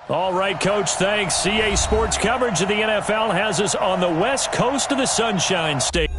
All right, Coach, thanks. CA Sports coverage of the NFL has us on the west coast of the Sunshine State.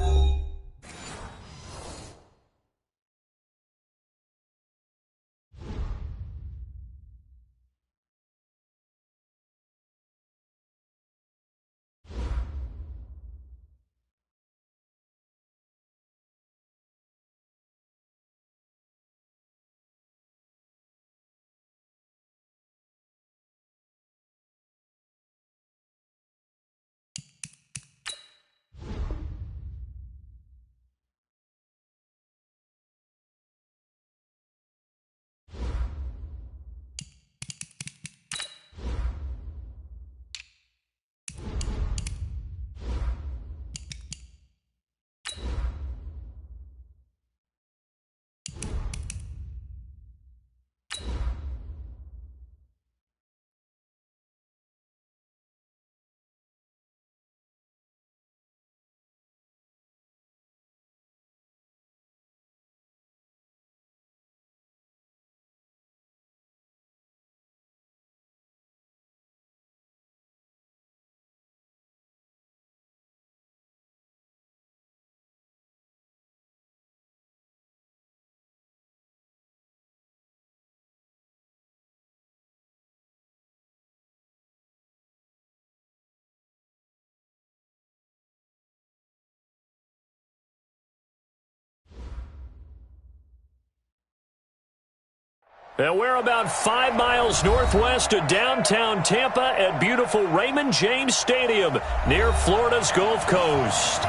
And we're about 5 miles northwest of downtown Tampa at beautiful Raymond James Stadium near Florida's Gulf Coast.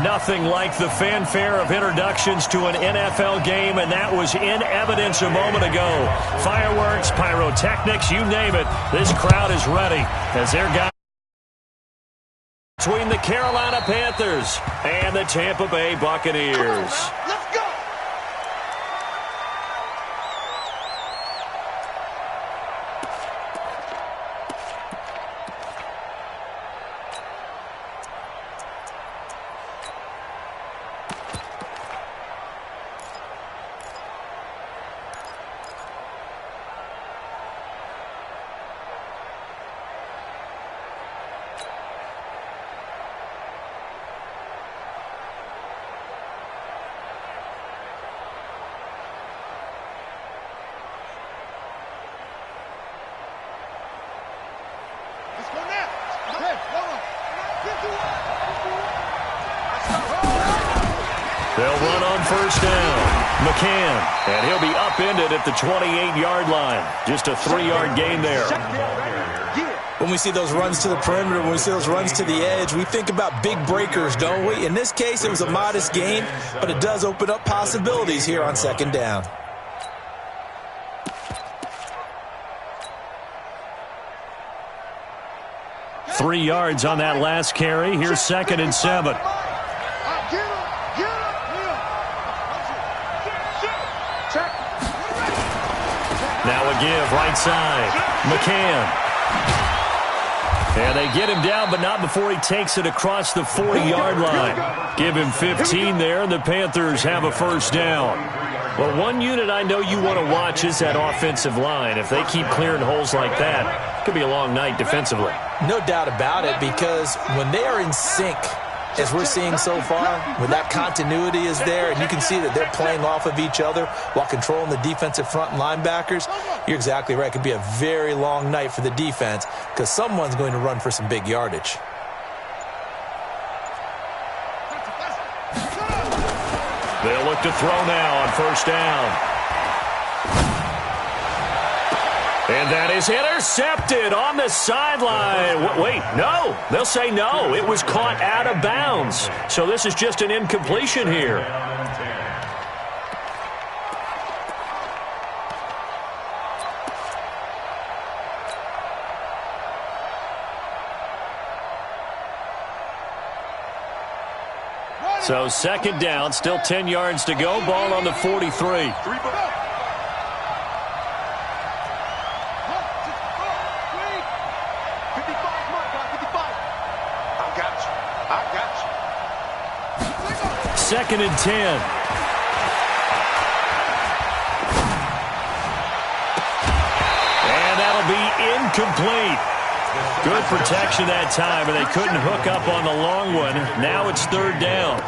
Nothing like the fanfare of introductions to an NFL game, and that was in evidence a moment ago. Fireworks, pyrotechnics, you name it. This crowd is ready as their guys between the Carolina Panthers and the Tampa Bay Buccaneers. Let's go! They'll run on first down. McCann, and he'll be upended at the 28-yard line. Just a 3-yard gain there. When we see those runs to the perimeter, when we see those runs to the edge, we think about big breakers, don't we? In this case, it was a modest gain, but it does open up possibilities here on second down. Three yards on that last carry. Here's 2nd and 7. Now a give right side. McCann. And they get him down, but not before he takes it across the 40-yard line. Give him 15 there, and the Panthers have a first down. Well, one unit I know you want to watch is that offensive line. If they keep clearing holes like that, it could be a long night defensively. No doubt about it, because when they are in sync, as we're seeing so far, when that continuity is there and you can see that they're playing off of each other while controlling the defensive front and linebackers, you're exactly right. It could be a very long night for the defense because someone's going to run for some big yardage. They'll look to throw now on first down. And that is intercepted on the sideline. Wait, no. They'll say no. It was caught out of bounds. So this is just an incompletion here. So second down, still 10 yards to go. Ball on the 43. Second and 10. And And that'll be incomplete. Good protection that time, and they couldn't hook up on the long one. Now it's third down.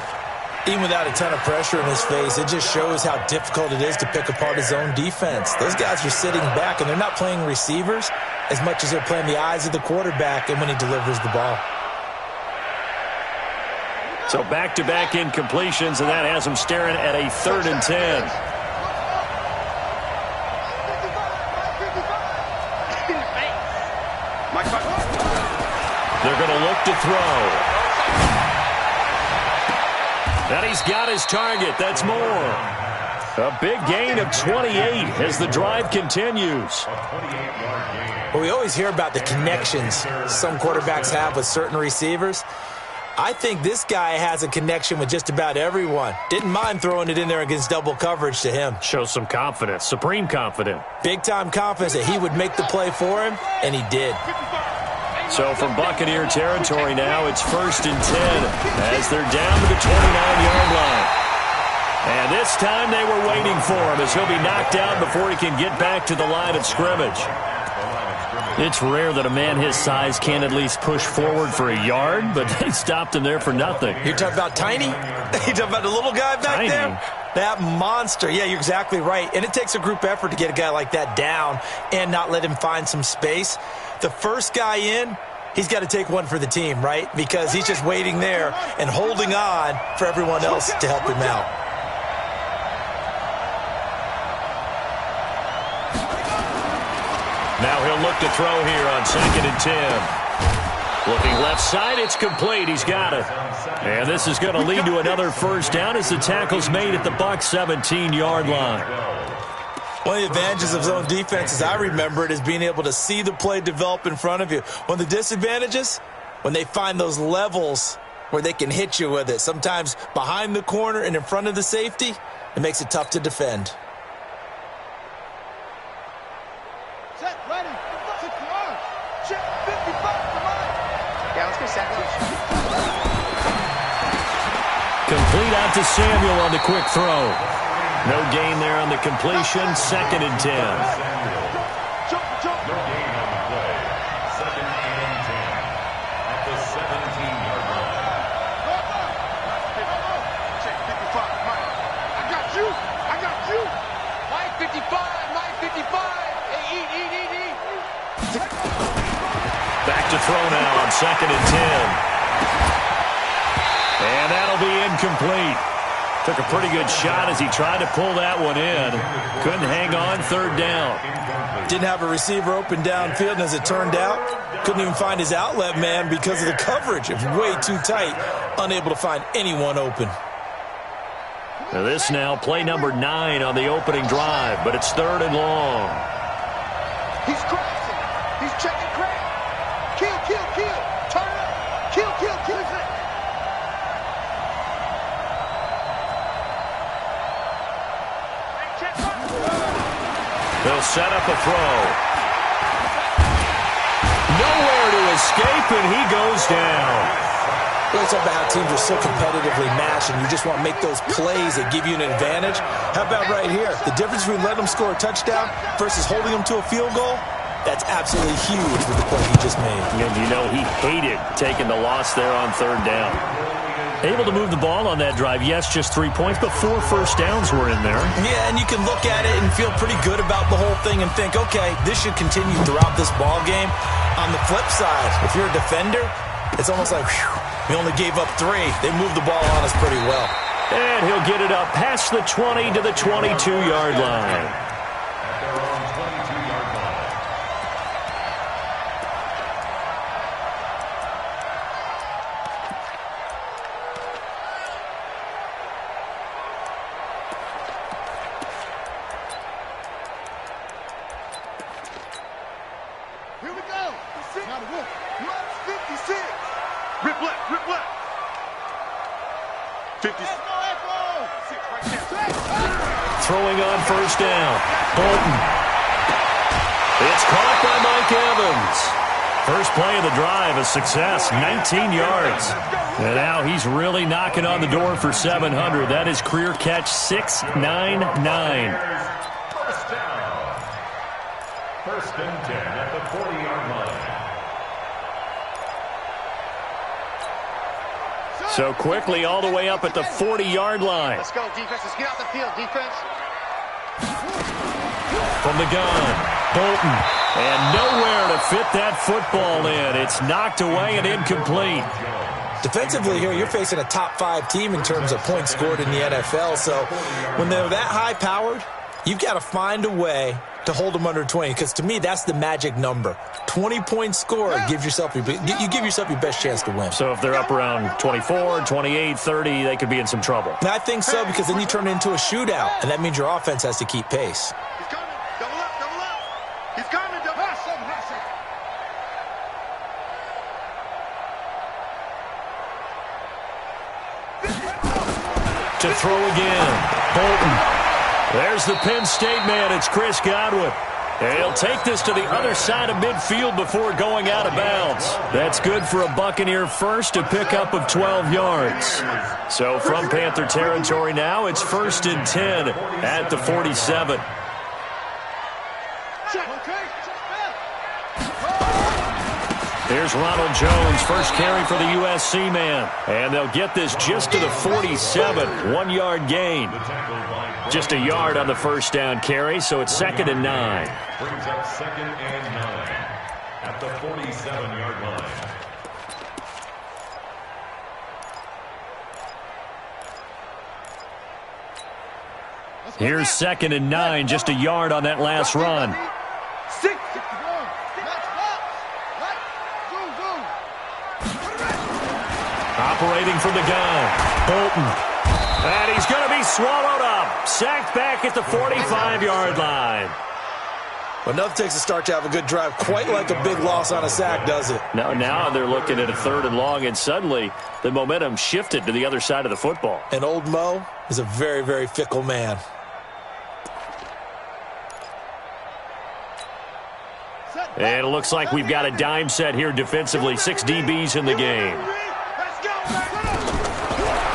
Even without a ton of pressure in his face, it just shows how difficult it is to pick apart his own defense. Those guys are sitting back, and they're not playing receivers as much as they're playing the eyes of the quarterback and when he delivers the ball. So back-to-back incompletions, and that has them staring at a 3rd and 10. They're going to look to throw. And he's got his target. That's more. A big gain of 28 as the drive continues. Well, we always hear about the connections some quarterbacks have with certain receivers. I think this guy has a connection with just about everyone. Didn't mind throwing it in there against double coverage to him. Shows some confidence, supreme confidence. Big-time confidence that he would make the play for him, and he did. So from Buccaneer territory now, it's 1st and 10 as they're down to the 29-yard line. And this time they were waiting for him as he'll be knocked out before he can get back to the line of scrimmage. It's rare that a man his size can't at least push forward for a yard, but they stopped him there for nothing. You're talking about Tiny? You're talking about the little guy back Tiny. there? That monster. Yeah, you're exactly right. And it takes a group effort to get a guy like that down and not let him find some space. The first guy in, he's got to take one for the team, right? Because he's just waiting there and holding on for everyone else to help him out. Now he'll look to throw here on 2nd and 10. Looking left side, it's complete. He's got it. And this is going to lead to another first down as the tackle's made at the Bucs 17-yard line. One of the advantages of zone defense, as I remember it, is being able to see the play develop in front of you. One of the disadvantages, when they find those levels where they can hit you with it, sometimes behind the corner and in front of the safety, it makes it tough to defend. Set, ready, check 55, yeah, let's go set. Complete out to Samuel on the quick throw. No gain there on the completion. 2nd and 10. Jump. No gain on the play. 2nd and 10 at the 17-yard line. Check 55, Mike. I got you. Mike 55. Hey, eat. Back to throw now on 2nd and 10. And that'll be incomplete. Took a pretty good shot as he tried to pull that one in. Couldn't hang on, 3rd down. Didn't have a receiver open downfield, and as it turned out, couldn't even find his outlet man because of the coverage. It was way too tight, unable to find anyone open. Now this now, play number 9 on the opening drive, but it's 3rd and long. He's crashing. He's checking crash. Kill. Turn up. Kill. They'll set up a throw. Nowhere to escape, and he goes down. We always talk about how teams are so competitively matched, and you just want to make those plays that give you an advantage. How about right here? The difference between letting them score a touchdown versus holding them to a field goal, that's absolutely huge with the play he just made. And you know he hated taking the loss there on 3rd down. Able to move the ball on that drive. Yes, just 3 points, but 4 first downs were in there. Yeah, and you can look at it and feel pretty good about the whole thing and think, okay, this should continue throughout this ball game. On the flip side, if you're a defender, it's almost like, whew, we only gave up 3. They moved the ball on us pretty well. And he'll get it up past the 20 to the 22-yard line. Here we go. Now the wolf. Runs 56. Rip left. 50. Throwing on first down. Bolton. It's caught by Mike Evans. First play of the drive, a success, 19 yards. And now he's really knocking on the door for 700. That is career catch 699. First and 10 at the 40-yard line. So quickly all the way up at the 40-yard line. Let's go, defense. Let's get out the field, defense. From the gun, Bolton. And nowhere to fit that football in. It's knocked away and incomplete. Defensively here, you're facing a top-5 team in terms of points scored in the NFL. So when they're that high-powered, you've got to find a way to hold them under 20, because to me, that's the magic number. 20-point score gives yourself you give yourself your best chance to win. So if they're up around 24, 28, 30, they could be in some trouble. And I think so, because then you turn it into a shootout, and that means your offense has to keep pace. He's coming. Double up, double up. He's coming. Double up. To throw again, Bolton. There's the Penn State man. It's Chris Godwin. And he'll take this to the other side of midfield before going out of bounds. That's good for a Buccaneer first, a pickup of 12 yards. So from Panther territory now, it's 1st and 10 at the 47. Here's Ronald Jones, first carry for the USC man. And they'll get this just to the 47, 1-yard gain. Just a yard on the first down carry, so it's 2nd and 9. Brings up 2nd and 9 at the 47-yard line. Here's 2nd and 9, just a yard on that last run. Operating from the gun, Bolton. And he's going to be swallowed up. Sacked back at the 45-yard line. Well, nothing takes a start to have a good drive, quite like a big loss on a sack, does it? Now they're looking at a 3rd and long, and suddenly the momentum shifted to the other side of the football. And old Mo is a very, very fickle man. And it looks like we've got a dime set here defensively. 6 DBs in the game.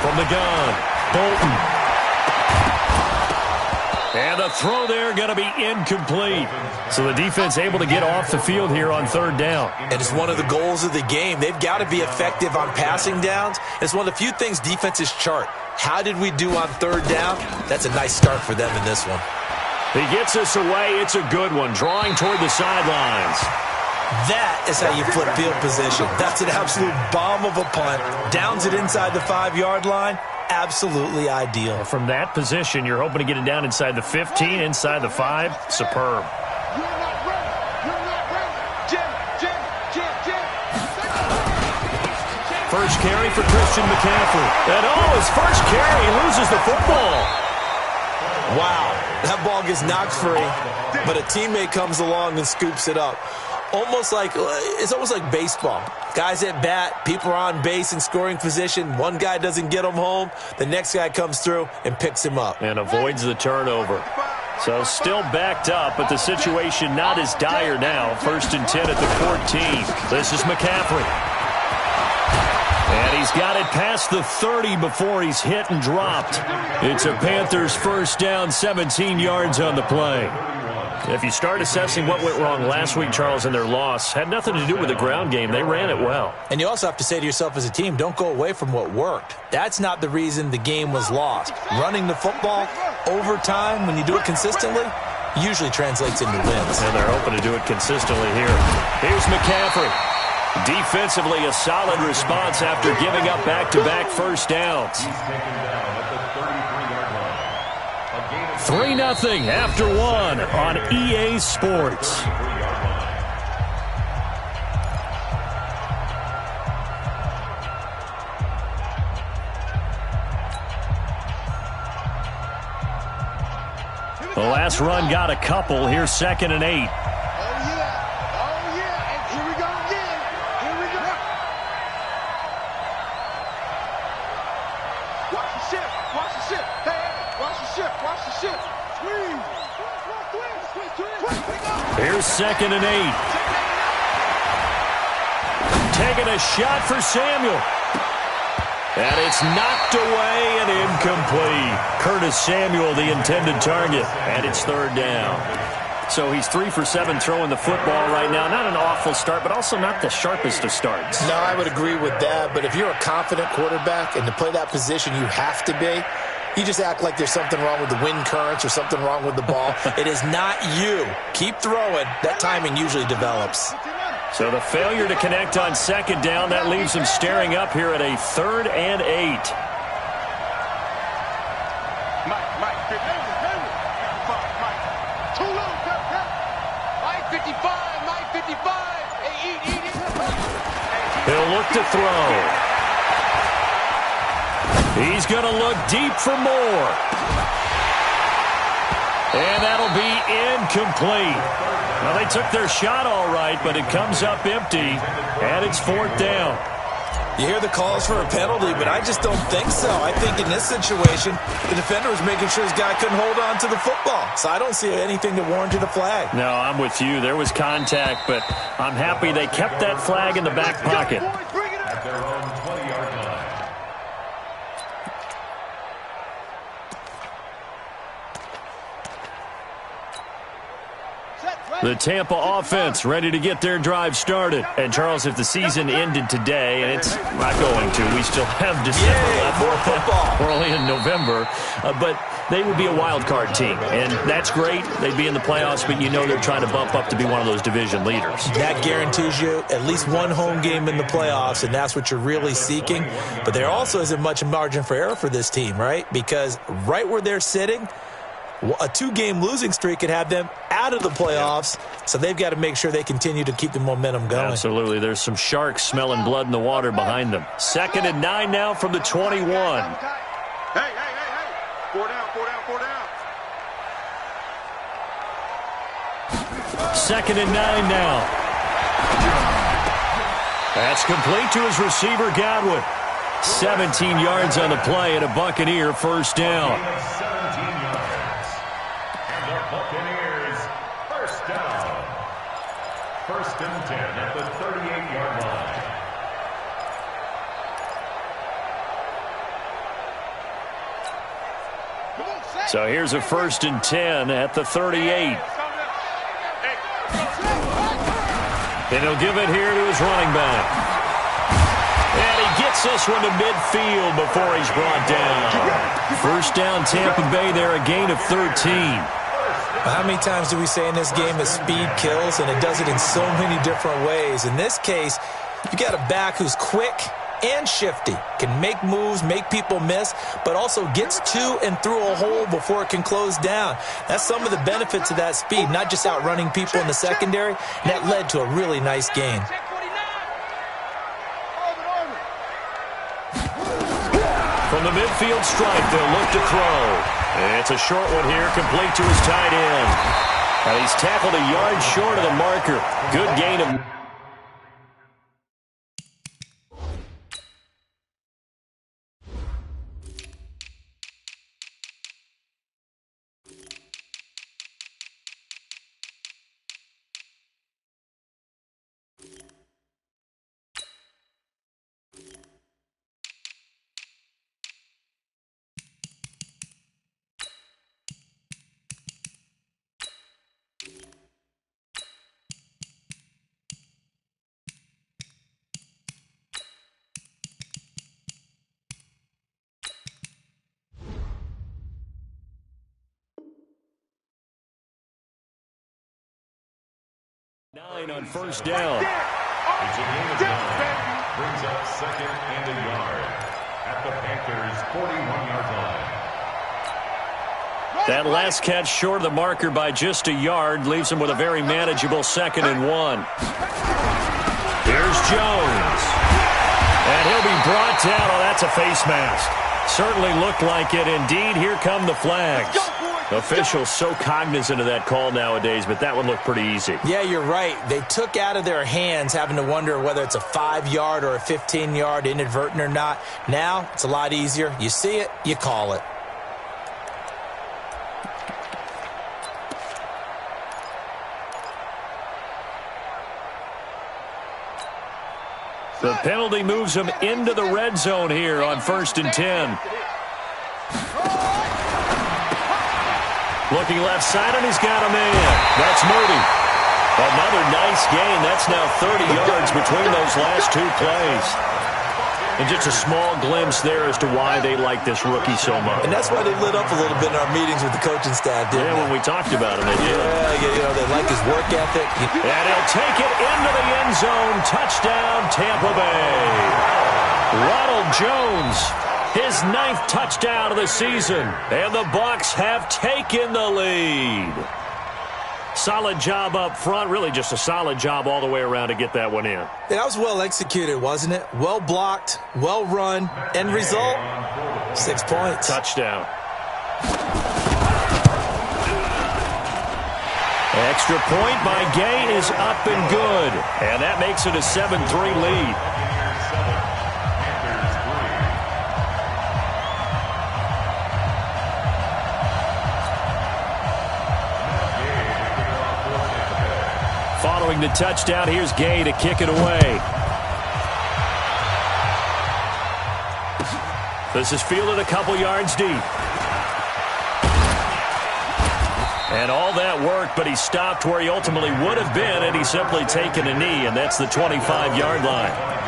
From the gun, Bolton. And the throw there going to be incomplete. So the defense able to get off the field here on 3rd down. And it's one of the goals of the game. They've got to be effective on passing downs. It's one of the few things defenses chart. How did we do on 3rd down? That's a nice start for them in this one. He gets us away. It's a good one, drawing toward the sidelines. That is how you flip field position. That's an absolute bomb of a punt. Downs it inside the 5-yard line. Absolutely ideal. From that position, you're hoping to get it down inside the 15, inside the 5. Superb. First carry for Christian McCaffrey. And his first carry, he loses the football. Wow, that ball gets knocked free, but a teammate comes along and scoops it up. It's almost like baseball. Guys at bat, people are on base in scoring position. One guy doesn't get him home. The next guy comes through and picks him up. And avoids the turnover. So still backed up, but the situation not as dire now. 1st and 10 at the 14. This is McCaffrey. And he's got it past the 30 before he's hit and dropped. It's a Panthers first down, 17 yards on the play. If you start assessing what went wrong last week, Charles, in their loss, had nothing to do with the ground game. They ran it well. And you also have to say to yourself as a team, don't go away from what worked. That's not the reason the game was lost. Running the football over time, when you do it consistently, usually translates into wins. And they're hoping to do it consistently here. Here's McCaffrey. Defensively, a solid response after giving up back-to-back first downs. 3-0 after 1 on EA Sports. The last run got a couple. Here's 2nd and 8. Here's 2nd and 8. Taking a shot for Samuel. And it's knocked away and incomplete. Curtis Samuel, the intended target, and it's 3rd down. So he's 3 for 7 throwing the football right now. Not an awful start, but also not the sharpest of starts. No, I would agree with that. But if you're a confident quarterback and to play that position you have to be, you just act like there's something wrong with the wind currents or something wrong with the ball. It is not you. Keep throwing. That timing usually develops. So the failure to connect on second down, that leaves him staring up here at a 3rd and 8. Mike, too low, Mike 55, Mike 55. Hey, eat. He'll look to throw. He's going to look deep for more. And that'll be incomplete. Well, they took their shot all right, but it comes up empty, and it's 4th down. You hear the calls for a penalty, but I just don't think so. I think in this situation, the defender was making sure his guy couldn't hold on to the football. So I don't see anything that warranted a flag. No, I'm with you. There was contact, but I'm happy they kept that flag in the back pocket. At their own 20-yard line. The Tampa offense ready to get their drive started. And, Charles, if the season ended today, and it's not going to, we still have December left. More football. We're only in November. But they would be a wild card team. And that's great. They'd be in the playoffs, but you know they're trying to bump up to be one of those division leaders. That guarantees you at least one home game in the playoffs, and that's what you're really seeking. But there also isn't much margin for error for this team, right? Because right where they're sitting, a 2-game losing streak could have them out of the playoffs, so they've got to make sure they continue to keep the momentum going. Absolutely. There's some sharks smelling blood in the water behind them. 2nd and 9 now from the 21. Hey. 4 down. 2nd and 9 now. That's complete to his receiver, Godwin. 17 yards on the play and a Buccaneer first down. 17 yards. And the Buccaneers first down. 1st and 10 at the 38-yard line. So here's a 1st and 10 at the 38. And he'll give it here to his running back. And he gets this one to midfield before he's brought down. First down, Tampa Bay there, a gain of 13. How many times do we say in this game that speed kills, and it does it in so many different ways? In this case, you got a back who's quick and shifty, can make moves, make people miss, but also gets to and through a hole before it can close down. That's some of the benefits of that speed, not just outrunning people in the secondary, and that led to a really nice gain. From the midfield stripe, they'll look to throw. And it's a short one here, complete to his tight end. And he's tackled a yard short of the marker. Good gain of... Nine on first down. It's a gain of 9. Brings up 2nd and a yard at the Panthers' 41-yard line. That last catch short of the marker by just a yard leaves him with a very manageable 2nd and 1. Here's Jones. And he'll be brought down. Oh, that's a face mask. Certainly looked like it. Indeed, here come the flags. Officials so cognizant of that call nowadays, but that one looked pretty easy. Yeah, you're right. They took out of their hands having to wonder whether it's a 5-yard or a 15-yard inadvertent or not. Now, it's a lot easier. You see it, you call it. The penalty moves him into the red zone here on 1st and 10. Looking left side, and he's got a man. That's Moody. Another nice gain. That's now 30 yards between those last two plays. And just a small glimpse there as to why they like this rookie so much. And that's why they lit up a little bit in our meetings with the coaching staff, didn't they? When we talked about him. They like his work ethic. And he'll take it into the end zone. Touchdown, Tampa Bay. Ronald Jones, his 9th touchdown of the season. And the Bucs have taken the lead. Solid job up front. Really just a solid job all the way around to get that one in. That was well executed, wasn't it? Well blocked, well run. End result, 6 points. Touchdown. Extra point by Gay is up and good. And that makes it a 7-3 lead. Following the touchdown, here's Gay to kick it away. This is fielded a couple yards deep. And all that worked, but he stopped where he ultimately would have been, and he's simply taken a knee, and that's the 25-yard line.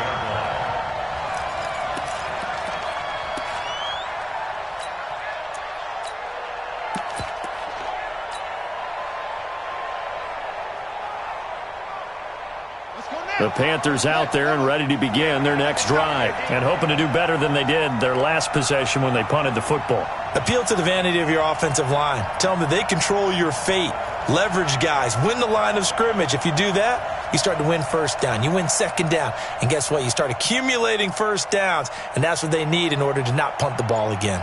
The Panthers out there and ready to begin their next drive and hoping to do better than they did their last possession when they punted the football. Appeal to the vanity of your offensive line. Tell them that they control your fate. Leverage guys. Win the line of scrimmage. If you do that, you start to win first down. You win second down. And guess what? You start accumulating first downs, and that's what they need in order to not punt the ball again.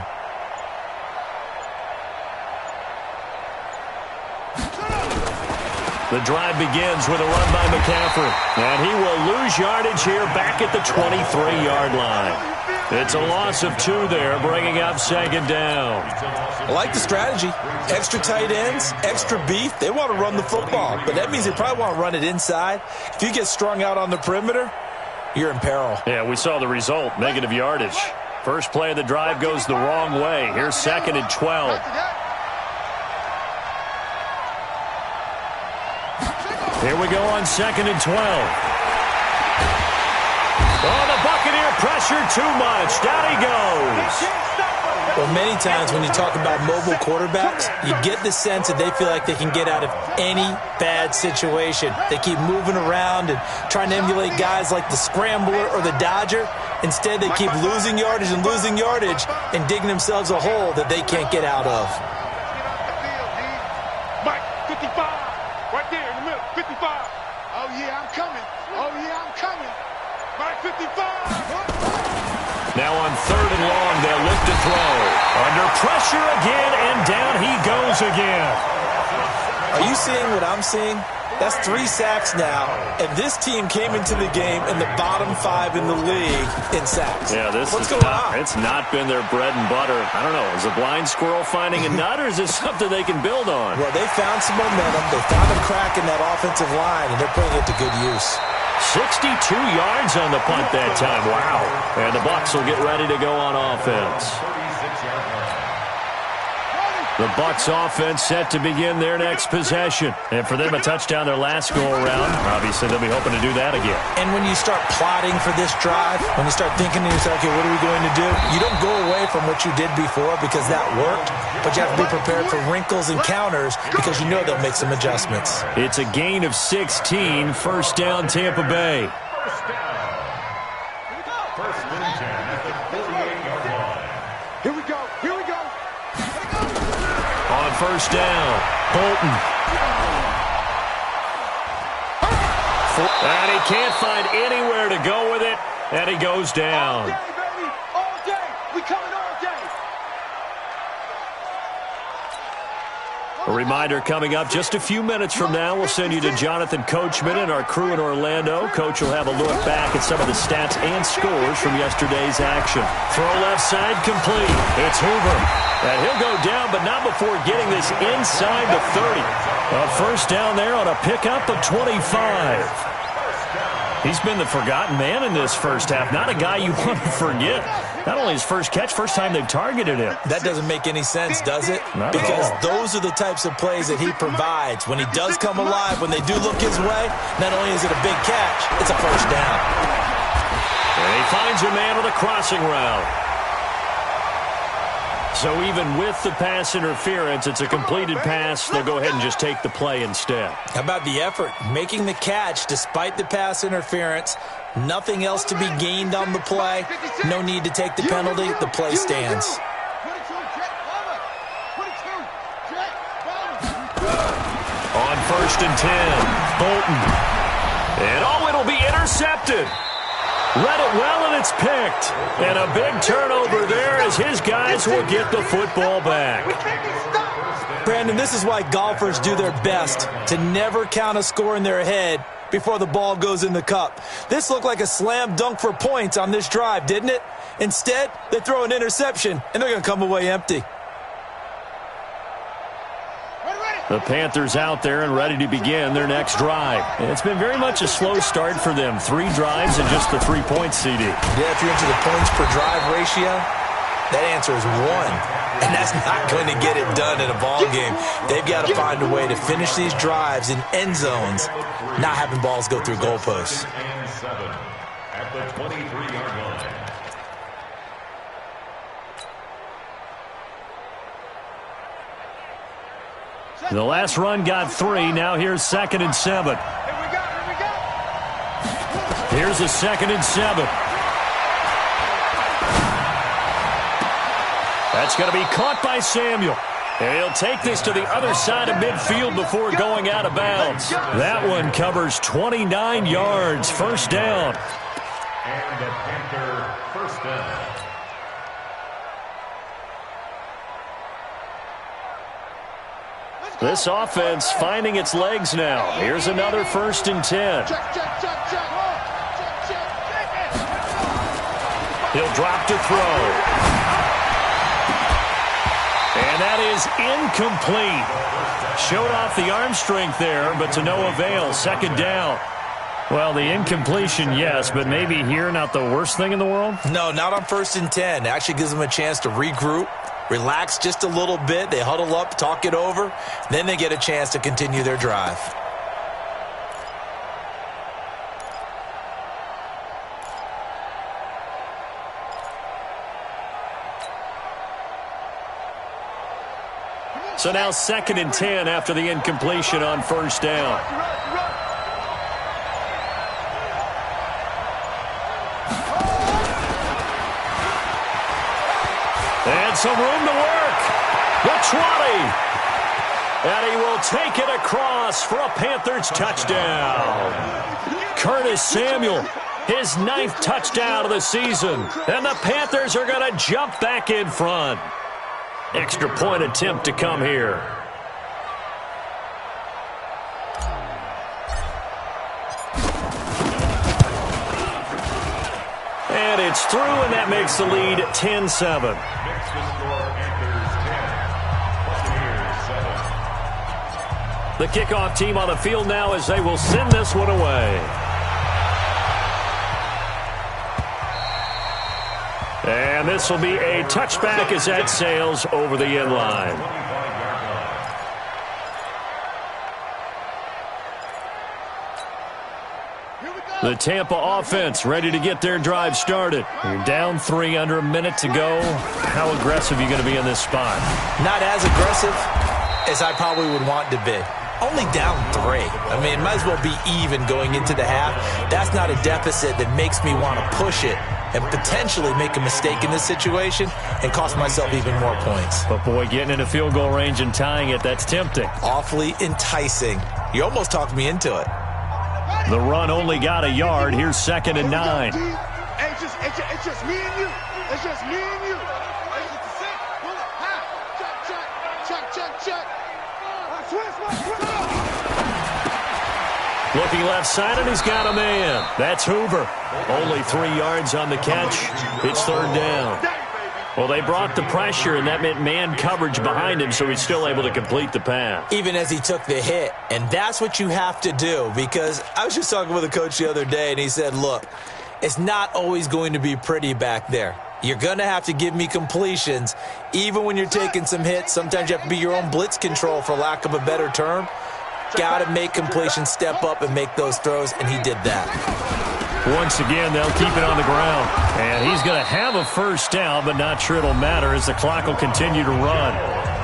The drive begins with a run by McCaffrey. And he will lose yardage here back at the 23-yard line. It's a loss of 2 there, bringing up second down. I like the strategy. Extra tight ends, extra beef. They want to run the football, but that means they probably want to run it inside. If you get strung out on the perimeter, you're in peril. Yeah, we saw the result, negative yardage. First play of the drive goes the wrong way. Here's second and 12. Here we go on second and 12. Oh, the Buccaneer pressure too much. Down he goes. Well, many times when you talk about mobile quarterbacks, you get the sense that they feel like they can get out of any bad situation. They keep moving around and trying to emulate guys like the Scrambler or the Dodger. Instead, they keep losing yardage and digging themselves a hole that they can't get out of. Mike, 55. Right there in the middle. 55. Oh, yeah, I'm coming. Oh, yeah, I'm coming. Mike, 55. Now on third and long, they'll look to throw. Under pressure again, and down he goes again. Are you seeing what I'm seeing? That's 3 sacks now, and this team came into the game in the bottom 5 in the league in sacks. Yeah, What's going on? It's not been their bread and butter. I don't know, is a blind squirrel finding a nut, or is this something they can build on? Well, they found some momentum. They found a crack in that offensive line, and they're putting it to good use. 62 yards on the punt that time. Wow. And the Bucs will get ready to go on offense. The Bucs offense set to begin their next possession. And for them, a touchdown their last go-around. Obviously, they'll be hoping to do that again. And when you start plotting for this drive, when you start thinking to yourself, okay, what are we going to do? You don't go away from what you did before because that worked, but you have to be prepared for wrinkles and counters because you know they'll make some adjustments. It's a gain of 16. First down, Tampa Bay. First and 10 at the 48-yard line. Here we go. Here we go. On first down, Bolton. And he can't find anywhere to go with it, and he goes down. All day, baby. All day. We coming all day. A reminder coming up just a few minutes from now, we'll send you to Jonathan Coachman and our crew in Orlando. Coach will have a look back at some of the stats and scores from yesterday's action. Throw left side complete. It's Hoover. And he'll go down, but not before getting this inside the 30. A first down there on a pickup of 25. He's been the forgotten man in this first half. Not a guy you want to forget. Not only his first catch, first time they've targeted him. That doesn't make any sense, does it? Not because at all. those are the types of plays that he provides. When he does come alive, when they do look his way, not only is it a big catch, it's a first down. And he finds a man on the crossing route. So even with the pass interference, it's a completed pass. They'll go ahead and just take the play instead. How about the effort? Making the catch despite the pass interference. Nothing else to be gained on the play. No need to take the penalty. The play stands. On 1st and 10, Bolton. And it'll be intercepted. Read it well, and it's picked. And a big turnover there as his guys will get the football back. Brandon, this is why golfers do their best to never count a score in their head before the ball goes in the cup. This looked like a slam dunk for points on this drive, didn't it? Instead, they throw an interception, and they're going to come away empty. The Panthers out there and ready to begin their next drive. It's been very much a slow start for them. 3 drives and just the 3 points, CD. Yeah, if you're into the points per drive ratio, that answer is 1. And that's not going to get it done in a ball game. They've got to find a way to finish these drives in end zones, not having balls go through goalposts. And 7 at the 23-yard line. The last run got 3. Now here's 2nd and 7. Here's a 2nd and 7. That's going to be caught by Samuel. And he'll take this to the other side of midfield before going out of bounds. That one covers 29 yards. First down. And the Panther first down. This offense finding its legs now. Here's another 1st and 10. He'll drop to throw. And that is incomplete. Showed off the arm strength there, but to no avail. 2nd down. Well, the incompletion, yes, but maybe here not the worst thing in the world? No, not on 1st and 10. It actually gives them a chance to regroup, relax just a little bit. They huddle up, talk it over. Then they get a chance to continue their drive. So now 2nd and 10 after the incompletion on 1st down. And some room to work. The 20. And he will take it across for a Panthers touchdown. Curtis Samuel, his 9th touchdown of the season. And the Panthers are going to jump back in front. Extra point attempt to come here. And it's through, and that makes the lead 10-7. Makes the score Panthers 10, Buccaneers 7. The kickoff team on the field now as they will send this one away. And this will be a touchback as that sails over the end line. The Tampa offense ready to get their drive started. You're down 3, under a minute to go. How aggressive are you going to be in this spot? Not as aggressive as I probably would want to be. Only down 3. I mean, it might as well be even going into the half. That's not a deficit that makes me want to push it and potentially make a mistake in this situation and cost myself even more points. But, boy, getting into field goal range and tying it, that's tempting. Awfully enticing. You almost talked me into it. The run only got a yard. Here's 2nd and 9. Hey, it's just me and you. It's just me and you. Check. Looking left side, and he's got a man. That's Hoover. Only 3 yards on the catch. It's 3rd down. Well, they brought the pressure, and that meant man coverage behind him, so he's still able to complete the pass. Even as he took the hit. And that's what you have to do, because I was just talking with a coach the other day, and he said, look, it's not always going to be pretty back there. You're going to have to give me completions. Even when you're taking some hits, sometimes you have to be your own blitz control, for lack of a better term. Got to make completions, step up, and make those throws, and he did that. Once again, they'll keep it on the ground. And he's going to have a first down, but not sure it'll matter as the clock will continue to run.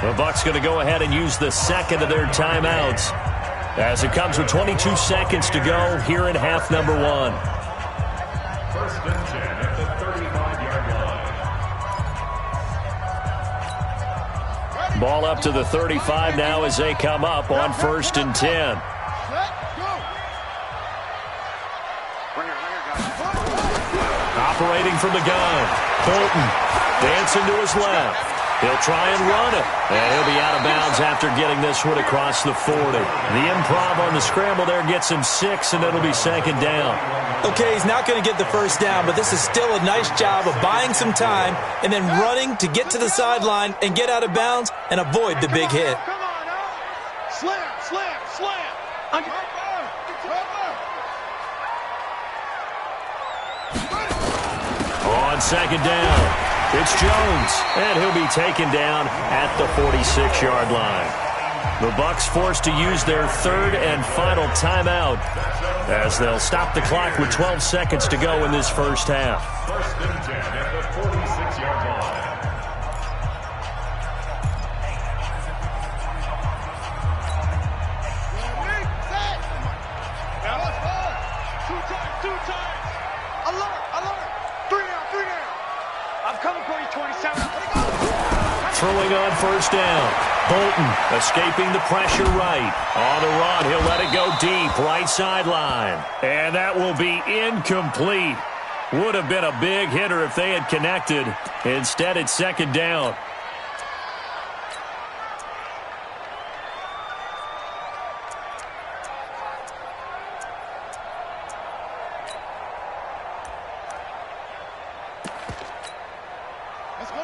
The Bucs going to go ahead and use the second of their timeouts as it comes with 22 seconds to go here in half number 1. First and 10 at the 35-yard line. Ball up to the 35 now as they come up on first and 10. Operating from the gun, Bolton dancing to his left. He'll try and run it, and he'll be out of bounds after getting this one across the 40. The improv on the scramble there gets him 6, and it'll be second down. Okay, he's not going to get the first down, but this is still a nice job of buying some time and then running to get to the sideline and get out of bounds and avoid the big hit. Come on, slam, slam, slam. On second down, it's Jones, and he'll be taken down at the 46-yard line. The Bucs forced to use their third and final timeout as they'll stop the clock with 12 seconds to go in this first half. First and 10 at the 46-yard line. Two times. Alert, alert. 3 down. I'm coming for you, 27. Throwing on first down. Bolton escaping the pressure right. On the run, he'll let it go deep, right sideline. And that will be incomplete. Would have been a big hitter if they had connected. Instead, it's second down.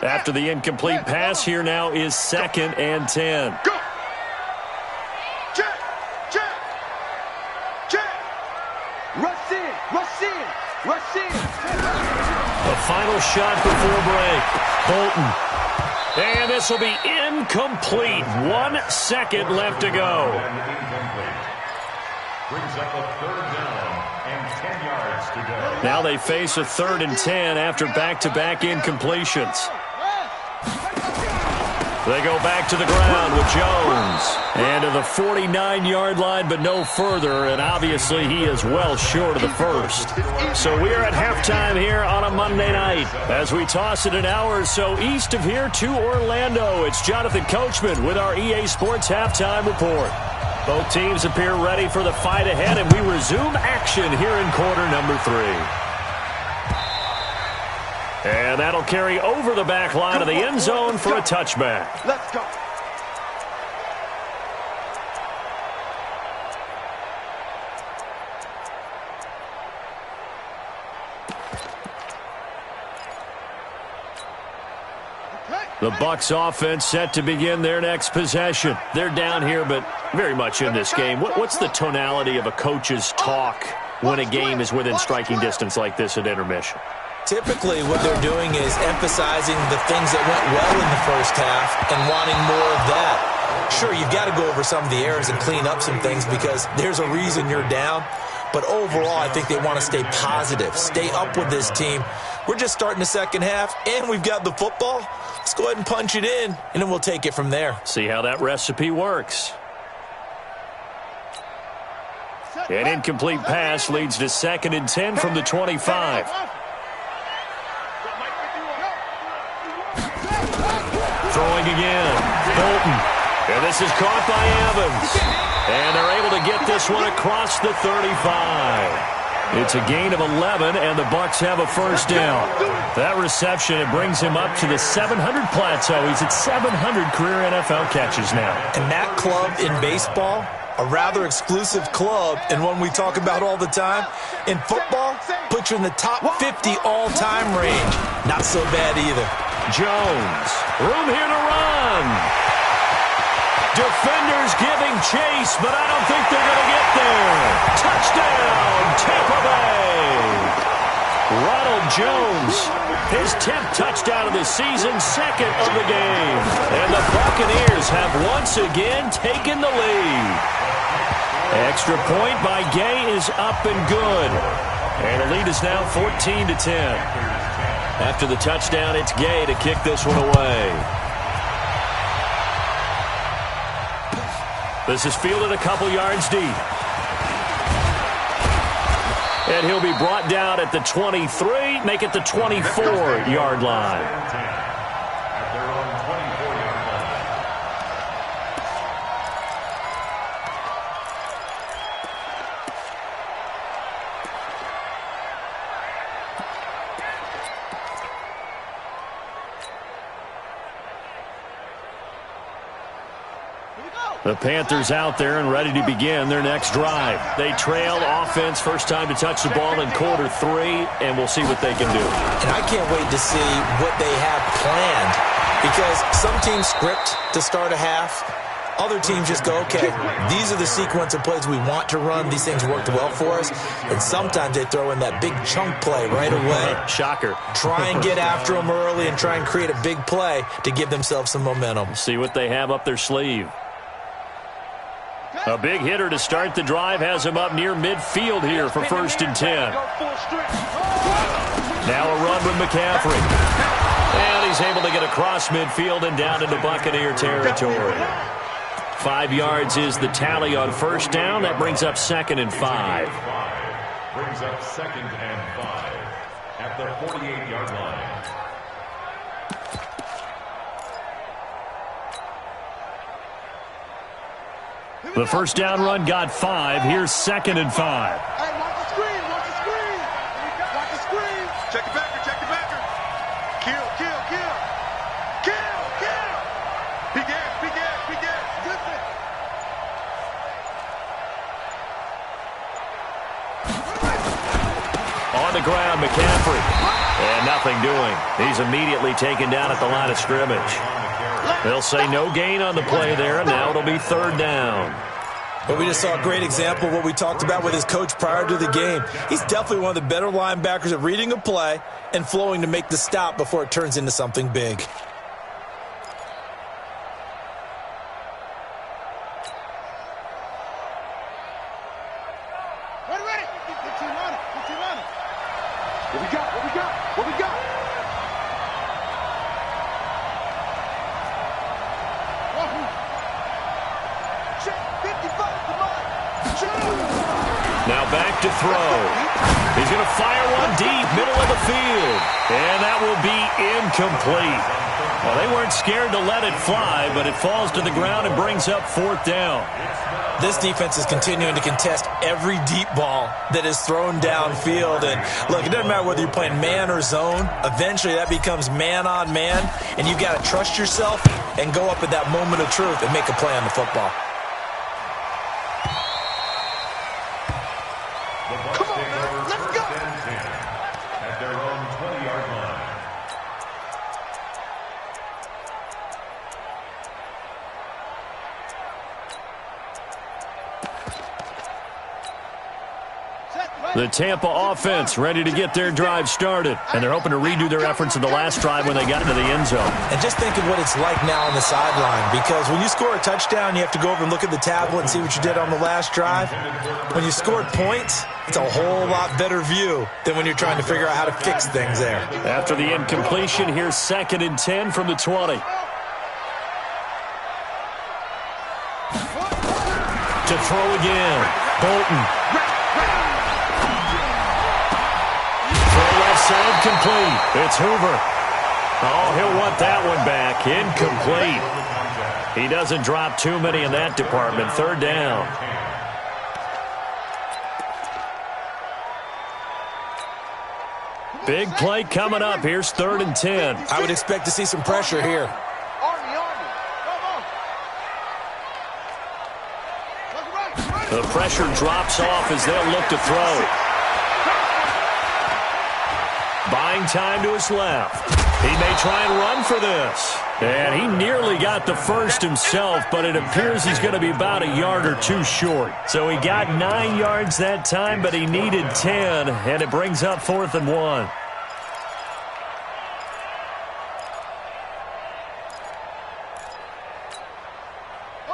After the incomplete pass, here now is second and 10. Go. Check. Rush in. The final shot before break. Bolton. And this will be incomplete. 1 second left to go. Incomplete. Brings up a third down and 10 yards to go. Now they face a third and 10 after back-to-back incompletions. They go back to the ground with Jones. And to the 49-yard line, but no further. And obviously he is well short of the first. So we are at halftime here on a Monday night. As we toss it an hour or so east of here to Orlando, it's Jonathan Coachman with our EA Sports Halftime Report. Both teams appear ready for the fight ahead, and we resume action here in quarter number 3. And that'll carry over the back line of the end zone for a touchback. Let's go. The Bucs offense set to begin their next possession. They're down here, but very much in this game. What's the tonality of a coach's talk when a game is within striking distance like this at intermission? Typically, what they're doing is emphasizing the things that went well in the first half and wanting more of that. Sure, you've got to go over some of the errors and clean up some things because there's a reason you're down. But overall, I think they want to stay positive, stay up with this team. We're just starting the second half, and we've got the football. Let's go ahead and punch it in, and then we'll take it from there. See how that recipe works. An incomplete pass leads to second and 10 from the 25. Throwing again. Bolton. And this is caught by Evans. And they're able to get this one across the 35. It's a gain of 11, and the Bucs have a first down. That reception, it brings him up to the 700 plateau. He's at 700 career NFL catches now. And that club in baseball, a rather exclusive club and one we talk about all the time. In football, puts you in the top 50 all-time range. Not so bad either. Jones. Room here to run. Defenders giving chase, but I don't think they're going to get there. Touchdown, Tampa Bay. Ronald Jones, his 10th touchdown of the season, 2nd of the game. And the Buccaneers have once again taken the lead. Extra point by Gay is up and good. And the lead is now 14-10. After the touchdown, it's Gay to kick this one away. This is fielded a couple yards deep. And he'll be brought down at the 23, make it the 24-yard line. The Panthers out there and ready to begin their next drive. They trail offense, first time to touch the ball in quarter 3, and we'll see what they can do. And I can't wait to see what they have planned, because some teams script to start a half. Other teams just go, okay, these are the sequence of plays we want to run. These things worked well for us. And sometimes they throw in that big chunk play right away. Shocker. Try and get after them early and try and create a big play to give themselves some momentum. See what they have up their sleeve. A big hitter to start the drive has him up near midfield here for 1st and 10. Now a run with McCaffrey. And he's able to get across midfield and down into Buccaneer territory. 5 yards is the tally on first down. That brings up 2nd and 5. Brings up 2nd and 5 at the 48-yard line. The first down run got 5. Here's 2nd and 5. Hey, watch the screen, watch the screen. Watch the screen. Check the backer, check the backer. Kill, kill, kill. Kill, kill. Big ass, big ass, big ass. Listen. On the ground, McCaffrey. And nothing doing. He's immediately taken down at the line of scrimmage. They'll say no gain on the play there, and now it'll be 3rd down. But we just saw a great example of what we talked about with his coach prior to the game. He's definitely one of the better linebackers at reading a play and flowing to make the stop before it turns into something big. Ready. What we got? What we got? What we got? Now back to throw. He's going to fire one deep, middle of the field. And that will be incomplete. Well, they weren't scared to let it fly, but it falls to the ground and brings up 4th down. This defense is continuing to contest every deep ball that is thrown downfield. And look, it doesn't matter whether you're playing man or zone. Eventually that becomes man on man, and you've got to trust yourself and go up at that moment of truth and make a play on the football. Come on, man. Let's go. At their own 20-yard line. The Tampa offense ready to get their drive started. And they're hoping to redo their efforts in the last drive when they got into the end zone. And just think of what it's like now on the sideline, because when you score a touchdown, you have to go over and look at the tablet and see what you did on the last drive. When you scored points, it's a whole lot better view than when you're trying to figure out how to fix things there. After the incompletion, here's 2nd and 10 from the 20. To throw again, Bolton. Side complete. It's Hoover. Oh, he'll want that one back. Incomplete. He doesn't drop too many in that department. 3rd down. Big play coming up. Here's 3rd and 10. I would expect to see some pressure here. The pressure drops off as they'll look to throw. Buying time to his left. He may try and run for this. And he nearly got the first himself, but it appears he's going to be about a yard or two short. So he got 9 yards that time, but he needed 10, and it brings up 4th and 1.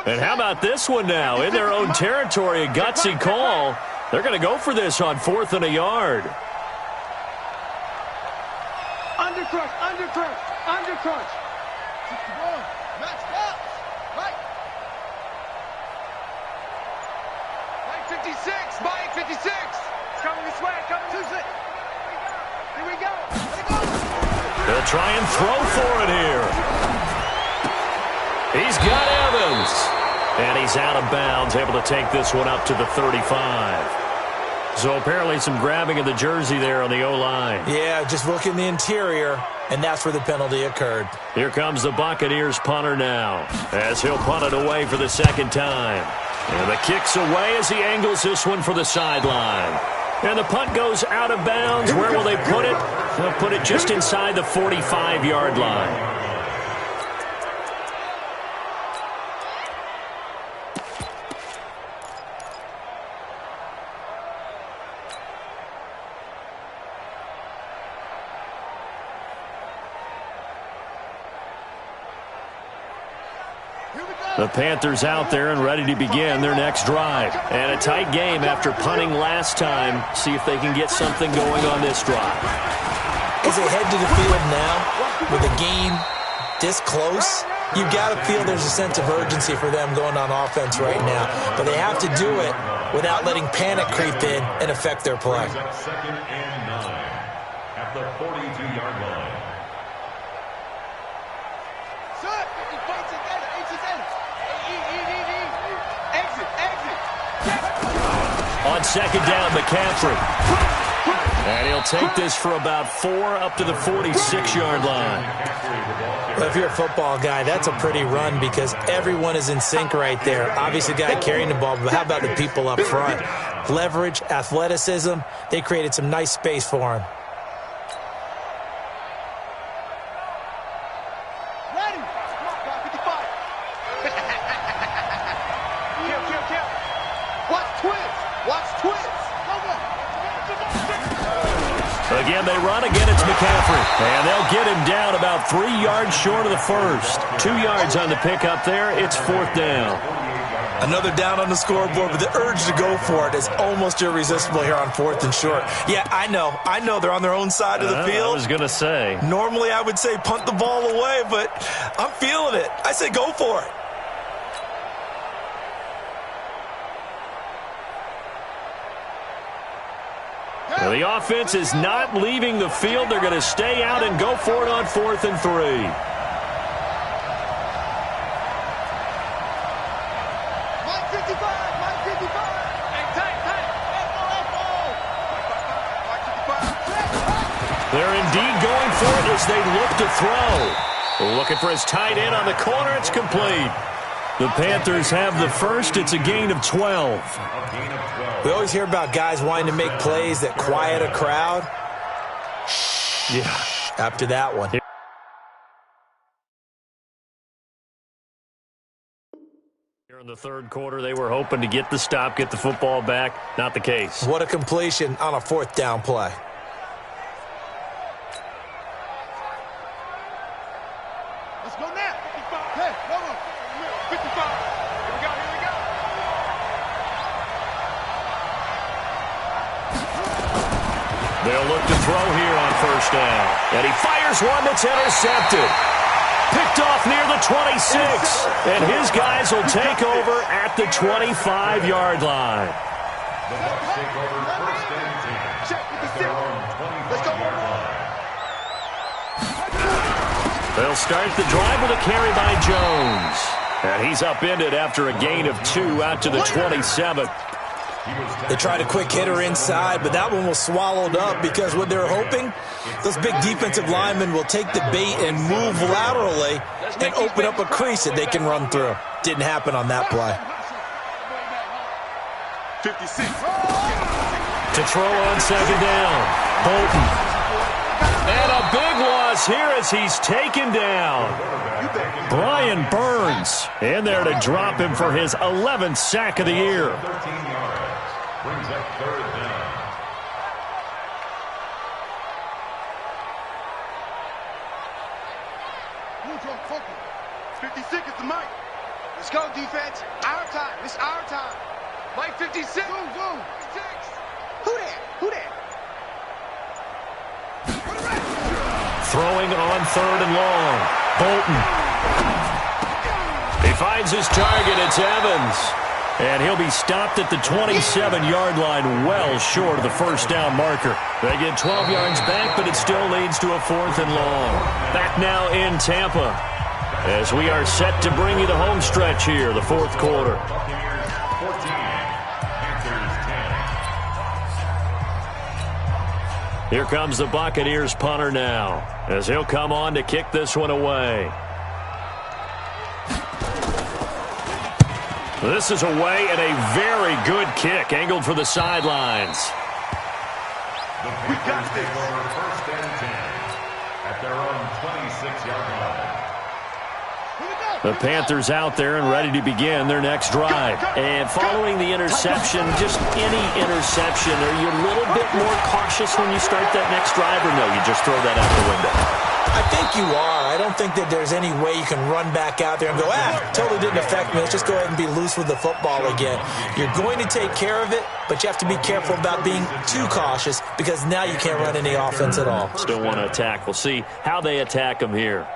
And how about this one now? In their own territory, a gutsy call. They're going to go for this on 4th and a yard. Undercrush, undercrush, undercrush. 61, match box. Mike. Mike 56, Mike 56. It's coming this way, coming 26. Here we go. Here we go. They'll try and throw for it here. He's got Evans. And he's out of bounds, able to take this one up to the 35. So apparently some grabbing of the jersey there on the O-line. Yeah, just look in the interior, and that's where the penalty occurred. Here comes the Buccaneers punter now, as he'll punt it away for the second time. And the kick's away as he angles this one for the sideline. And the punt goes out of bounds. Where will they put it? They'll put it just inside the 45-yard line. The Panthers out there and ready to begin their next drive. And a tight game after punting last time. See if they can get something going on this drive. As they head to the field now, with the game this close, you've got to feel there's a sense of urgency for them going on offense right now. But they have to do it without letting panic creep in and affect their play. 2nd and 9 at the 42-yard line. On 2nd down, McCaffrey. And he'll take this for about 4 up to the 46-yard line. Well, if you're a football guy, that's a pretty run because everyone is in sync right there. Obviously, the guy carrying the ball, but how about the people up front? Leverage, athleticism, they created some nice space for him. Again, they run. Again, it's McCaffrey. And they'll get him down about 3 yards short of the first. 2 yards on the pickup there. It's 4th down. Another down on the scoreboard, but the urge to go for it is almost irresistible here on 4th and short. Yeah, I know they're on their own side of the field. I was going to say. Normally, I would say punt the ball away, but I'm feeling it. I say go for it. Well, the offense is not leaving the field. They're going to stay out and go for it on 4th and 3. They're indeed going for it as they look to throw. Looking for his tight end on the corner. It's complete. The Panthers have the first. It's a gain of 12. We always hear about guys wanting to make plays that quiet a crowd. Yeah, after that one. Here in the 3rd quarter, they were hoping to get the stop, get the football back. Not the case. What a completion on a 4th down play. Let's go now. 55. Hey, come on. 55. Here we go, here we go. They'll look to throw here on 1st down. And he fires one that's intercepted. Picked off near the 26. And his guys will take over at the 25-yard line. The Bucs take over 1st and 10 at their own 25-yard line. They'll start the drive with a carry by Jones. And he's upended after a gain of 2 out to the 27. They tried a quick hitter inside, but that one was swallowed up because what they're hoping, those big defensive linemen will take the bait and move laterally and open up a crease that they can run through. Didn't happen on that play. 56. To throw on 2nd down. Bolton. And a big loss loss here as he's taken down. Brian Burns in there to drop him for his 11th sack of the year. 13 yards. Brings up third down. It's 50 seconds to Mike. Let's go, defense. Our time. It's our time. Mike 56. Boom. 6. Who that? Throwing on third and long. Bolton. He finds his target. It's Evans. And he'll be stopped at the 27-yard line, well short of the first down marker. They get 12 yards back, but it still leads to a 4th and long. Back now in Tampa as we are set to bring you the home stretch here, the fourth quarter. Buccaneers 14. Panthers 10. Here comes the Buccaneers punter now as he'll come on to kick this one away. This is away and a very good kick angled for the sidelines. We got this. Over first and 10 at their own 26-yard line. The Panthers out there and ready to begin their next drive. And following the interception, just any interception, are you a little bit more cautious when you start that next drive, or no, you just throw that out the window? I think you are. I don't think that there's any way you can run back out there and go, totally didn't affect me. Let's just go ahead and be loose with the football again. You're going to take care of it, but you have to be careful about being too cautious because now you can't run any offense at all. Still want to attack. We'll see how they attack them here.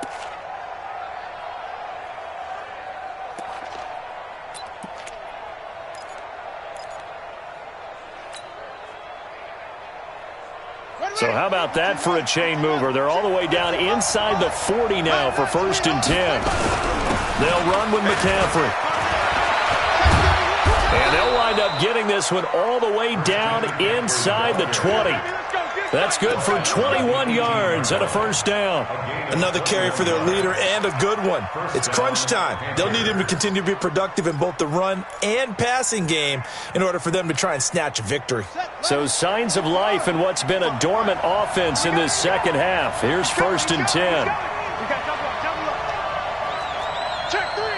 So how about that for a chain mover? They're all the way down inside the 40 now for 1st and 10. They'll run with McCaffrey. And they'll wind up getting this one all the way down inside the 20. That's good for 21 yards and a 1st down. Another carry for their leader and a good one. It's crunch time. They'll need him to continue to be productive in both the run and passing game in order for them to try and snatch a victory. So signs of life in what's been a dormant offense in this second half. Here's 1st and 10. Check three.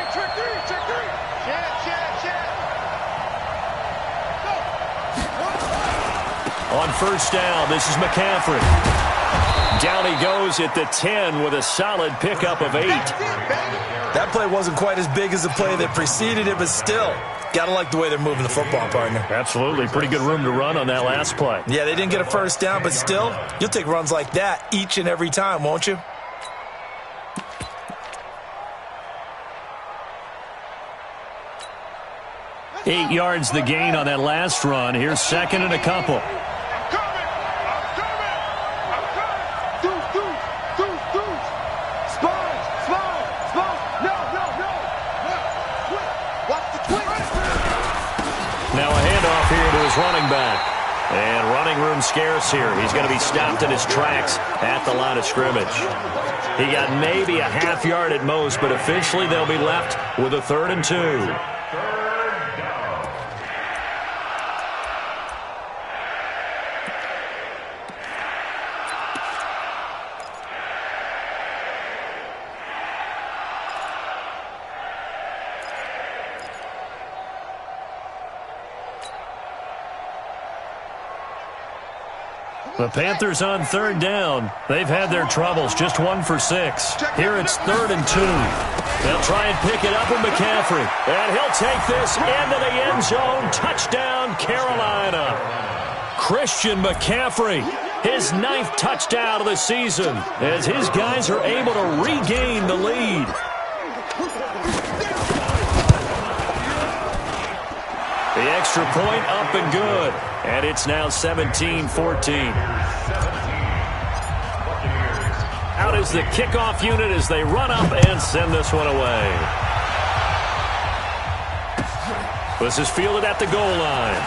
On 1st down, this is McCaffrey. Down he goes at the 10 with a solid pickup of 8. That play wasn't quite as big as the play that preceded it, but still, gotta like the way they're moving the football, partner. Absolutely. Pretty good room to run on that last play. Yeah, they didn't get a 1st down, but still, you'll take runs like that each and every time, won't you? Eight yards the gain on that last run. Here's 2nd and a couple. Now a handoff here to his running back. And running room scarce here. He's going to be stopped in his tracks at the line of scrimmage. He got maybe a half yard at most, but officially they'll be left with a 3rd and 2. The Panthers on 3rd down. They've had their troubles, just 1 for 6. Here it's 3rd and 2. They'll try and pick it up with McCaffrey. And he'll take this into the end zone. Touchdown, Carolina. Christian McCaffrey, his 9th touchdown of the season, as his guys are able to regain the lead. The extra point up and good. And it's now 17-14. Out is the kickoff unit as they run up and send this one away. This is fielded at the goal line.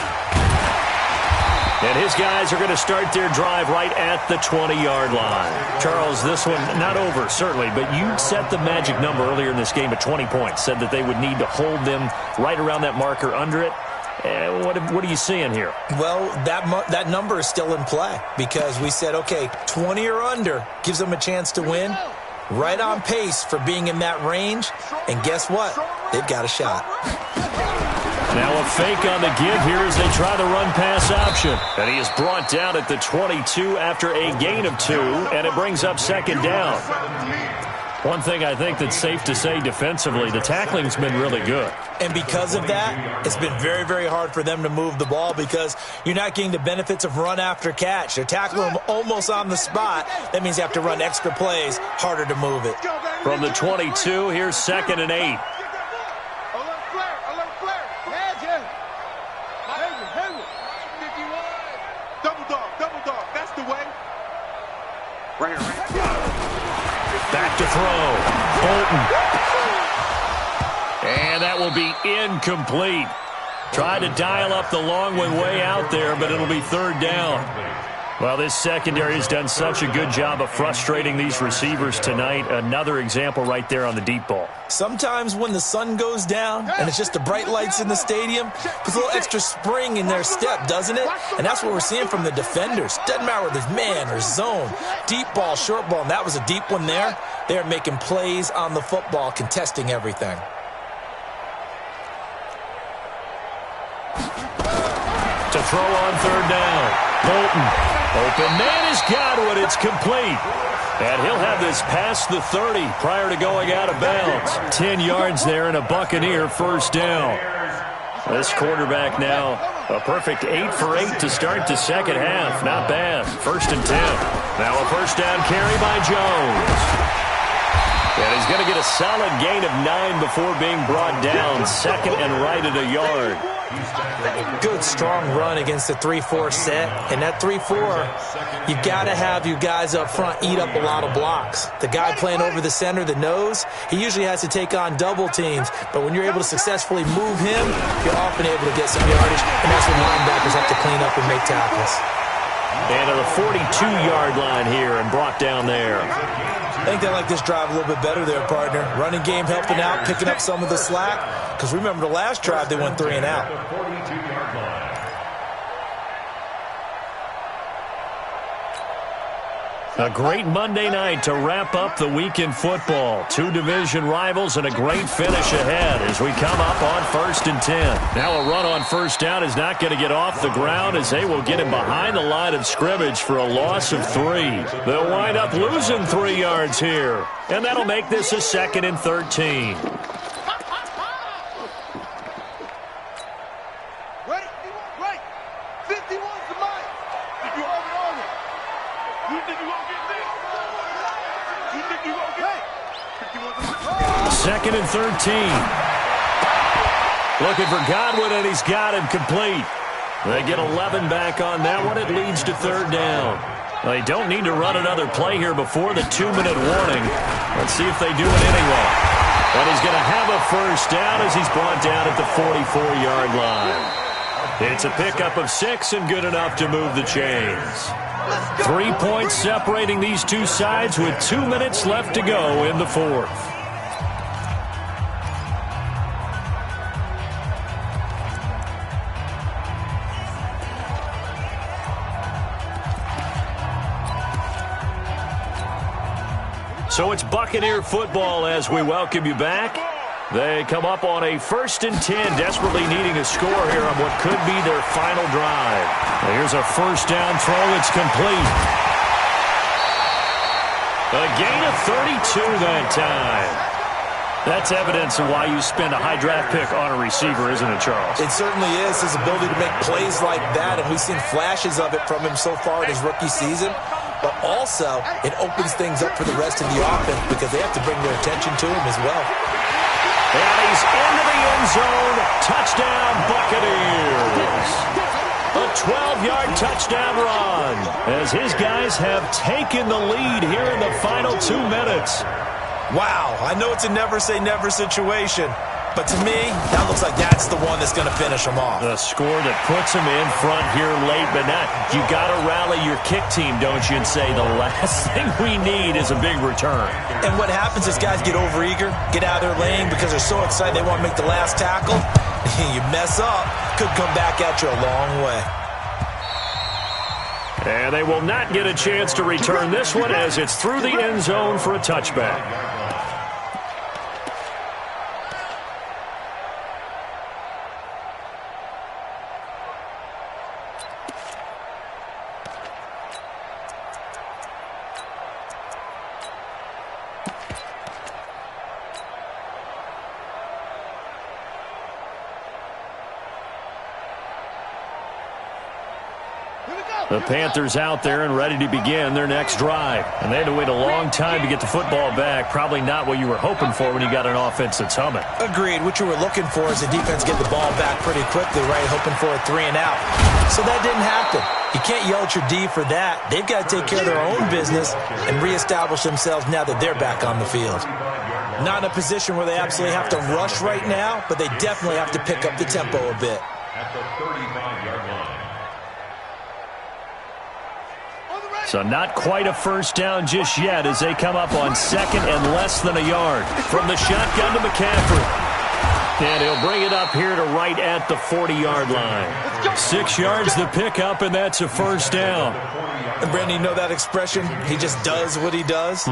And his guys are going to start their drive right at the 20-yard line. Charles, this one not over, certainly, but you set the magic number earlier in this game at 20 points, said that they would need to hold them right around that marker under it. What are you seeing here? Well, that number is still in play because we said, okay, 20 or under gives them a chance to win. Right on pace for being in that range. And guess what? They've got a shot. Now a fake on the give here as they try the run-pass option. And he is brought down at the 22 after a gain of 2, and it brings up second down. One thing I think that's safe to say defensively, the tackling's been really good. And because of that, it's been very, very hard for them to move the ball because you're not getting the benefits of run after catch. They're tackling them almost on the spot. That means you have to run extra plays, harder to move it. From the 22, here's 2nd and 8. Right here. Back to throw. Bolton. And that will be incomplete. Tried to dial up the long one way out there, but it'll be 3rd down. Well, this secondary has done such a good job of frustrating these receivers tonight. Another example right there on the deep ball. Sometimes when the sun goes down and it's just the bright lights in the stadium, puts a little extra spring in their step, doesn't it? And that's what we're seeing from the defenders. Doesn't matter whether it's man or zone, deep ball, short ball, and that was a deep one there. They're making plays on the football, contesting everything. To throw on 3rd down. Bolton. Open man has got it. It's complete. And he'll have this past the 30 prior to going out of bounds. 10 yards there and a Buccaneer 1st down. This quarterback now a perfect 8 for 8 to start the second half. Not bad. 1st and 10. Now a 1st down carry by Jones. And he's going to get a solid gain of 9 before being brought down. 2nd and right at a yard. Good, strong run against the 3-4 set. And that 3-4, you've got to have you guys up front eat up a lot of blocks. The guy playing over the center, the nose, he usually has to take on double teams. But when you're able to successfully move him, you're often able to get some yardage. And that's when linebackers have to clean up and make tackles. And to the 42-yard line here and brought down there. I think they like this drive a little bit better there, partner. Running game helping out, picking up some of the slack. Because remember the last drive, they went 3 and out. A great Monday night to wrap up the week in football. 2 division rivals and a great finish ahead as we come up on 1st and 10. Now a run on 1st down is not going to get off the ground as they will get him behind the line of scrimmage for a loss of 3. They'll wind up losing 3 yards here. And that'll make this a 2nd and 13. Second and 13. Looking for Godwin, and he's got him complete. They get 11 back on that one. It leads to 3rd down. They don't need to run another play here before the 2-minute warning. Let's see if they do it anyway. And he's going to have a 1st down as he's brought down at the 44-yard line. It's a pickup of 6 and good enough to move the chains. 3 points separating these two sides with 2 minutes left to go in the 4th. So it's Buccaneer football as we welcome you back. They come up on a 1st and 10, desperately needing a score here on what could be their final drive. Now here's a 1st down throw. It's complete. A gain of 32 that time. That's evidence of why you spend a high draft pick on a receiver, isn't it, Charles? It certainly is. His ability to make plays like that, and we've seen flashes of it from him so far in his rookie season. But also, it opens things up for the rest of the offense because they have to bring their attention to him as well. And he's into the end zone. Touchdown, Buccaneers. A 12-yard touchdown run as his guys have taken the lead here in the final 2 minutes. Wow, I know it's a never say never situation, But to me, that looks like that's the one that's going to finish them off. The score that puts them in front here late, but not. You got to rally your kick team, don't you, and say the last thing we need is a big return. And what happens is guys get overeager, get out of their lane because they're so excited they want to make the last tackle. You mess up, could come back at you a long way. And they will not get a chance to return this one as it's through the end zone for a touchback. The Panthers out there and ready to begin their next drive. And they had to wait a long time to get the football back. Probably not what you were hoping for when you got an offense that's humming. Agreed. What you were looking for is the defense get the ball back pretty quickly, right? Hoping for a 3 and out. So that didn't happen. You can't yell at your D for that. They've got to take care of their own business and reestablish themselves now that they're back on the field. Not in a position where they absolutely have to rush right now, but they definitely have to pick up the tempo a bit. At the 35-yard line. So not quite a first down just yet as they come up on second and less than a yard. From the shotgun to McCaffrey. And he'll bring it up here to right at the 40-yard line. 6 yards the pickup, and that's a first down. And Brandon, you know that expression? He just does what he does?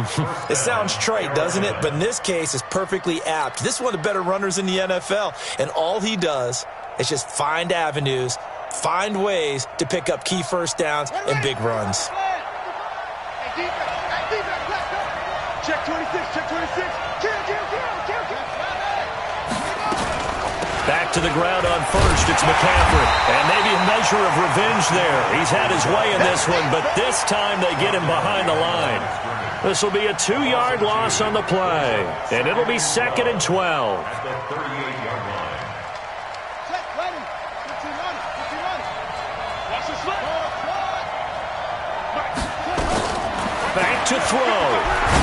It sounds trite, doesn't it? But in this case, it's perfectly apt. This is one of the better runners in the NFL. And all he does is just find avenues, find ways to pick up key first downs and big runs. Check 26, check 26. Kill. Back to the ground on first. It's McCaffrey. And maybe a measure of revenge there. He's had his way in this one, but this time they get him behind the line. This will be a 2-yard loss on the play. And it'll be 2nd and 12. At the 38-yard line. Back to throw.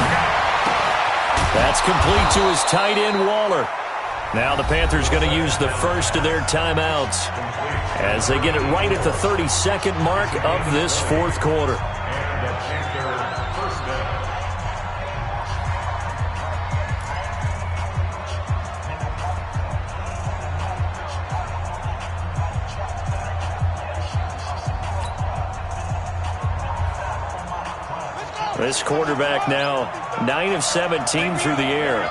That's complete to his tight end, Waller. Now the Panthers going to use the first of their timeouts as they get it right at the 32nd mark of this fourth quarter. And the Panther first down. This quarterback now 9 of 17 through the air.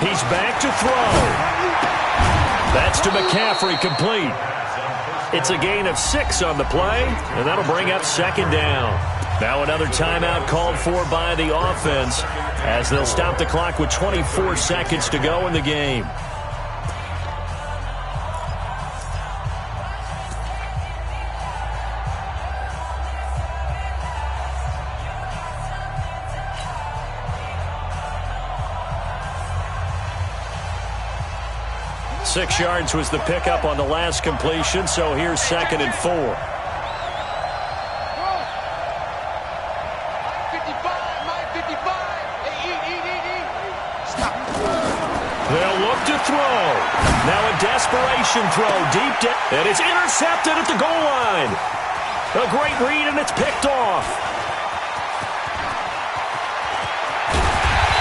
He's back to throw. That's to McCaffrey, complete. It's a gain of 6 on the play, and that'll bring up 2nd down. Now another timeout called for by the offense as they'll stop the clock with 24 seconds to go in the game. Six yards was the pickup on the last completion, so here's 2nd and 4. 55, Mike, 55. Hey, Stop. They'll look to throw. Now a desperation throw deep down, and it's intercepted at the goal line. A great read, and it's picked off.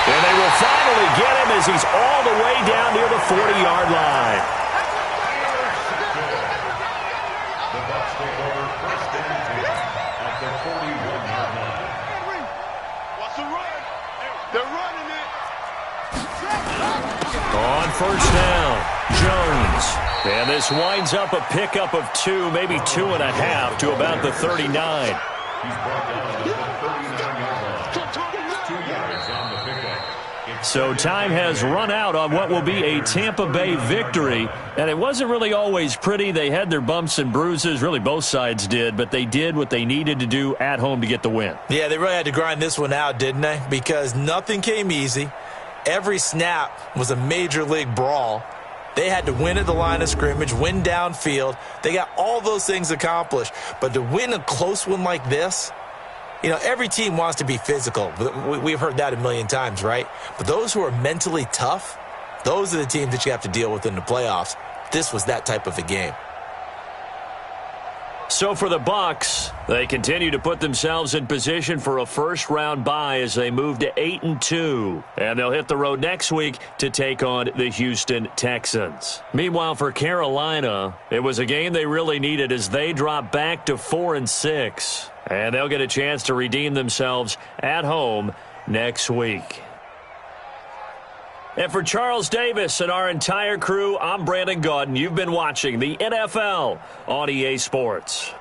And they will finally get him as he's all the way down near the 40-yard line. The Bucs take over first and 10 at the 41-yard line. Watch the run. They're running it. On first down, Jones. And this winds up a pickup of 2, maybe 2.5 to about the 39. He's brought down to the 39-yard line. 2 yards on the pickup. So time has run out on what will be a Tampa Bay victory. And it wasn't really always pretty. They had their bumps and bruises. Really, both sides did. But they did what they needed to do at home to get the win. Yeah, they really had to grind this one out, didn't they? Because nothing came easy. Every snap was a major league brawl. They had to win at the line of scrimmage, win downfield. They got all those things accomplished. But to win a close one like this, You know, every team wants to be physical. We've heard that a million times, right? But those who are mentally tough, those are the teams that you have to deal with in the playoffs. This was that type of a game. So for the Bucs, they continue to put themselves in position for a first-round bye as they move to 8-2. And they'll hit the road next week to take on the Houston Texans. Meanwhile, for Carolina, it was a game they really needed as they drop back to 4-6. And they'll get a chance to redeem themselves at home next week. And for Charles Davis and our entire crew, I'm Brandon Gaudin. You've been watching the NFL on EA Sports.